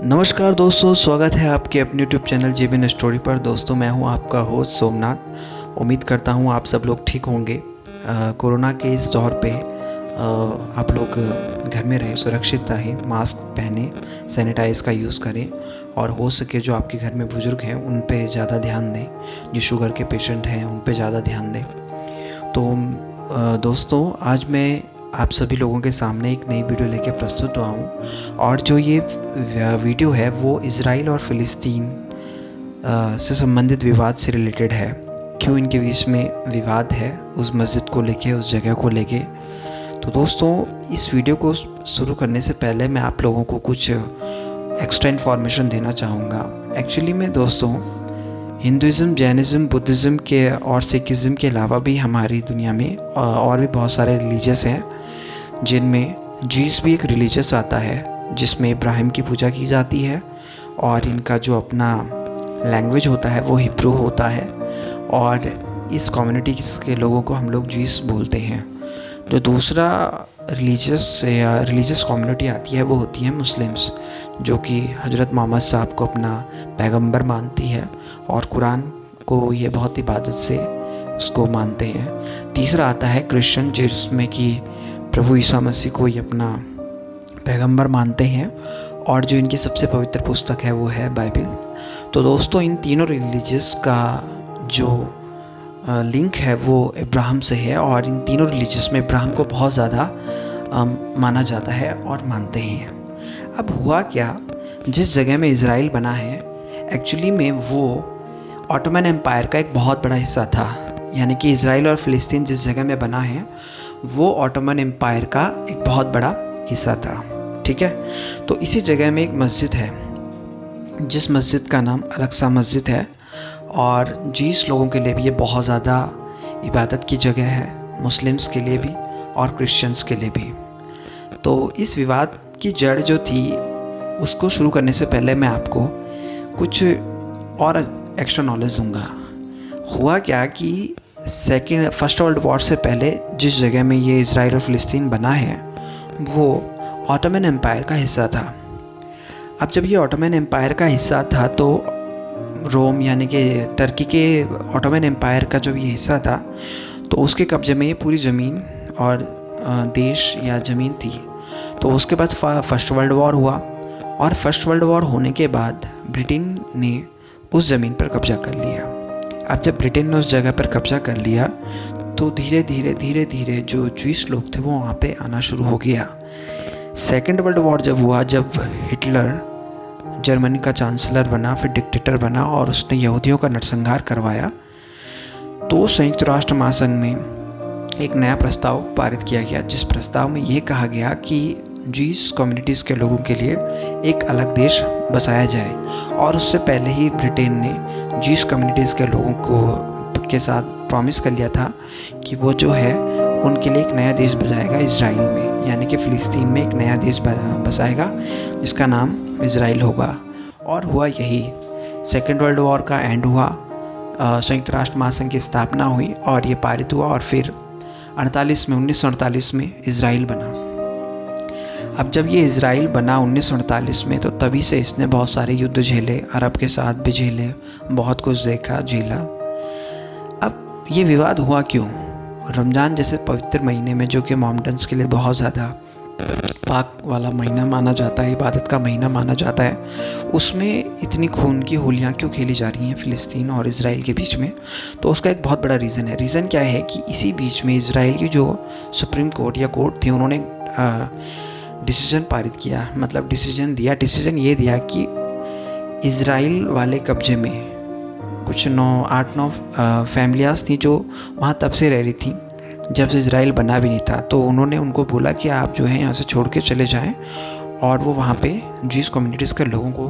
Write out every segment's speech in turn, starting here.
नमस्कार दोस्तों, स्वागत है आपके अपने यूट्यूब चैनल जेबिन स्टोरी पर। दोस्तों, मैं हूं आपका होस्ट सोमनाथ। उम्मीद करता हूं आप सब लोग ठीक होंगे। कोरोना के इस दौर पे आप लोग घर में रहें, सुरक्षित रहें, मास्क पहने, सैनिटाइज़ का यूज़ करें और हो सके जो आपके घर में बुज़ुर्ग हैं उन पे ज़्यादा ध्यान दें। जो शुगर के पेशेंट हैं उन पे ज़्यादा ध्यान दें। तो दोस्तों, आज मैं आप सभी लोगों के सामने एक नई वीडियो लेके प्रस्तुत हुआ हूँ और जो ये वीडियो है वो इज़राइल और फ़िलिस्तीन से संबंधित विवाद से रिलेटेड है। क्यों इनके बीच में विवाद है, उस मस्जिद को लेके, उस जगह को लेके। तो दोस्तों, इस वीडियो को शुरू करने से पहले मैं आप लोगों को कुछ एक्स्ट्रा इन्फॉर्मेशन देना चाहूँगा। एक्चुअली में दोस्तों, हिंदुज़म, जैनिज़्म, बुद्धिज़्म के और सिखिज़्म के अलावा भी हमारी दुनिया में और भी बहुत सारे रिलीजियस हैं, जिनमें जीस भी एक रिलीजियस आता है जिसमें इब्राहिम की पूजा की जाती है और इनका जो अपना लैंग्वेज होता है वो हिब्रू होता है और इस कम्युनिटी के लोगों को हम लोग जीस बोलते हैं। जो दूसरा रिलीजियस कम्युनिटी आती है वो होती है मुस्लिम्स, जो कि हज़रत मोहम्मद साहब को अपना पैगंबर मानती है और कुरान को ये बहुत इबादत से उसको मानते हैं। तीसरा आता है क्रिश्चियन, जिसमें कि प्रभु ईसा मसीह को ये अपना पैगंबर मानते हैं और जो इनकी सबसे पवित्र पुस्तक है वो है बाइबल। तो दोस्तों, इन तीनों रिलीजियस का जो लिंक है वो इब्राहिम से है और इन तीनों रिलीजियस में इब्राहिम को बहुत ज़्यादा माना जाता है और मानते हैं। अब हुआ क्या, जिस जगह में इज़राइल बना है एक्चुअली में वो ऑटोमन एम्पायर का एक बहुत बड़ा हिस्सा था। यानी कि इज़राइल और फ़िलिस्तीन जिस जगह में बना है वो ऑटोमन एम्पायर का एक बहुत बड़ा हिस्सा था। ठीक है, तो इसी जगह में एक मस्जिद है जिस मस्जिद का नाम अल-अक्सा मस्जिद है और जीस लोगों के लिए भी ये बहुत ज़्यादा इबादत की जगह है, मुस्लिम्स के लिए भी और क्रिश्चियंस के लिए भी। तो इस विवाद की जड़ जो थी उसको शुरू करने से पहले मैं आपको कुछ और एक्स्ट्रा नॉलेज दूंगा। हुआ क्या कि फर्स्ट वर्ल्ड वॉर से पहले जिस जगह में ये इज़राइल और फ़िलिस्तीन बना है वो ऑटोमन एम्पायर का हिस्सा था। अब जब ये ऑटोमन एम्पायर का हिस्सा था तो रोम यानी कि टर्की के ऑटोमन एम्पायर का जब ये हिस्सा था तो उसके कब्जे में ये पूरी ज़मीन और देश या ज़मीन थी। तो उसके बाद फर्स्ट वर्ल्ड वॉर हुआ और फर्स्ट वर्ल्ड वॉर होने के बाद ब्रिटेन ने उस ज़मीन पर कब्जा कर लिया। अब जब ब्रिटेन ने उस जगह पर कब्जा कर लिया तो धीरे धीरे जो ज्यूइश लोग थे वो वहाँ पे आना शुरू हो गया। सेकेंड वर्ल्ड वॉर जब हुआ, जब हिटलर जर्मनी का चांसलर बना, फिर डिक्टेटर बना और उसने यहूदियों का नरसंहार करवाया, तो संयुक्त राष्ट्र महासंघ में एक नया प्रस्ताव पारित किया गया जिस प्रस्ताव में ये कहा गया कि जीस कम्युनिटीज़ के लोगों के लिए एक अलग देश बसाया जाए। और उससे पहले ही ब्रिटेन ने जीस कम्युनिटीज़ के लोगों के साथ प्रॉमिस कर लिया था कि वो जो है उनके लिए एक नया देश बसाएगा इज़राइल में, यानी कि फ़िलिस्तीन में एक नया देश बसाएगा जिसका नाम इज़राइल होगा। और हुआ यही, सेकेंड वर्ल्ड वॉर का एंड हुआ, संयुक्त राष्ट्र महासंघ की स्थापना हुई और ये पारित हुआ और फिर 1948 में इज़राइल बना। अब जब ये इज़राइल बना 1948 में तो तभी से इसने बहुत सारे युद्ध झेले, अरब के साथ भी झेले, बहुत कुछ देखा, झेला। अब ये विवाद हुआ क्यों? रमज़ान जैसे पवित्र महीने में, जो कि मोहम्मडन्स के लिए बहुत ज़्यादा पाक वाला महीना माना जाता है, इबादत का महीना माना जाता है, उसमें इतनी खून की होलियाँ क्यों खेली जा रही हैं फ़िलिस्तीन और इज़राइल के बीच में? तो उसका एक बहुत बड़ा रीज़न है। रीज़न क्या है कि इसी बीच में इज़राइल की जो सुप्रीम कोर्ट या कोर्ट थी उन्होंने डिसीजन पारित किया, मतलब डिसीजन ये दिया कि इज़राइल वाले कब्जे में कुछ 8-9 फैमिलियाँ थी जो वहाँ तब से रह रही थी जब से इज़राइल बना भी नहीं था। तो उन्होंने उनको बोला कि आप जो है यहाँ से छोड़ के चले जाएं और वो वहाँ पे जीस कम्युनिटीज़ के लोगों को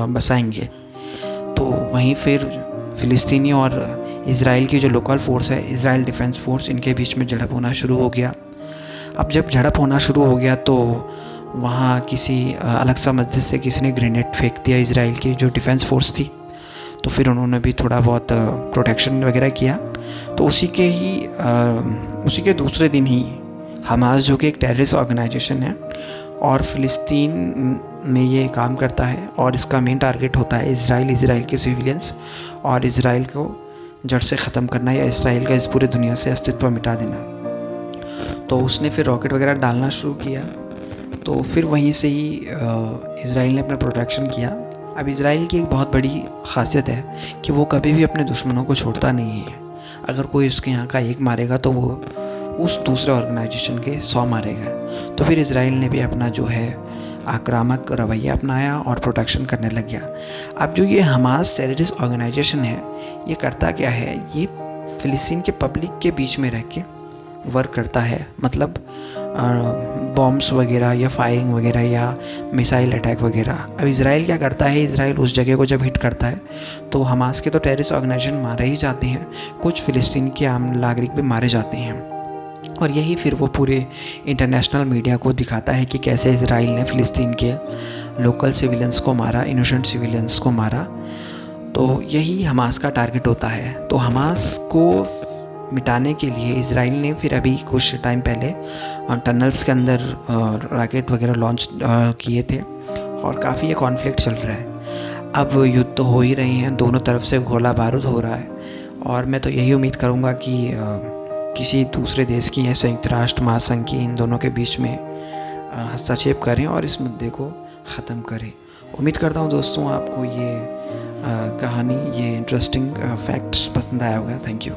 बसाएंगे। तो वहीं फिर फ़िलिस्तीनी और इज़राइल की जो लोकल फ़ोर्स है, इज़राइल डिफेंस फ़ोर्स, इनके बीच में झड़प होना शुरू हो गया। अब जब झड़प होना शुरू हो गया तो वहाँ किसी अल-अक्सा मस्जिद से किसी ने ग्रेनेड फेंक दिया इज़राइल की जो डिफेंस फ़ोर्स थी। तो फिर उन्होंने भी थोड़ा बहुत प्रोटेक्शन वगैरह किया। तो उसी के दूसरे दिन ही हमास, जो कि एक टेररिस्ट ऑर्गेनाइजेशन है, और फ़िलिस्तीन में ये काम करता है और इसका मेन टारगेट होता है इसराइल के सिविलियंस और इसराइल को जड़ से ख़त्म करना या इसराइल का इस पूरी दुनिया से अस्तित्व मिटा देना। तो उसने फिर रॉकेट वगैरह डालना शुरू किया। तो फिर वहीं से ही इसराइल ने अपना प्रोटेक्शन किया। अब इसराइल की एक बहुत बड़ी ख़ासियत है कि वो कभी भी अपने दुश्मनों को छोड़ता नहीं है। अगर कोई उसके यहाँ का एक मारेगा तो वो उस दूसरे ऑर्गेनाइजेशन के 100 मारेगा। तो फिर इसराइल ने भी अपना जो है आक्रामक रवैया अपनाया और प्रोटेक्शन करने लग गया। अब जो ये हमास टेररिस्ट ऑर्गेनाइजेशन है, ये करता क्या है, ये फ़िलिस्तीन के पब्लिक के बीच में रह के वर्क करता है। मतलब बॉम्ब्स वगैरह या फायरिंग वगैरह या मिसाइल अटैक वगैरह। अब इसराइल क्या करता है, इसराइल उस जगह को जब हिट करता है तो हमास के तो टेररिस्ट ऑर्गेनाइजेशन मारे ही जाते हैं, कुछ फ़िलिस्तीन के आम नागरिक भी मारे जाते हैं। और यही फिर वो पूरे इंटरनेशनल मीडिया को दिखाता है कि कैसे इसराइल ने फ़िलिस्तीन के लोकल सिविलियंस को मारा, इनोसेंट सिविलियंस को मारा। तो यही हमास का टारगेट होता है। तो हमास को मिटाने के लिए इसराइल ने फिर अभी कुछ टाइम पहले टनल्स के अंदर रॉकेट वगैरह लॉन्च किए थे और काफ़ी ये कॉन्फ्लिक्ट चल रहा है। अब युद्ध तो हो ही रहे हैं, दोनों तरफ से गोला बारूद हो रहा है और मैं तो यही उम्मीद करूँगा कि किसी दूसरे देश की या संयुक्त राष्ट्र महासंघ की इन दोनों के बीच में हस्तक्षेप करें और इस मुद्दे को ख़त्म करें। उम्मीद करता हूँ दोस्तों आपको ये कहानी, ये इंटरेस्टिंग फैक्ट्स पसंद आया होगा। Thank you.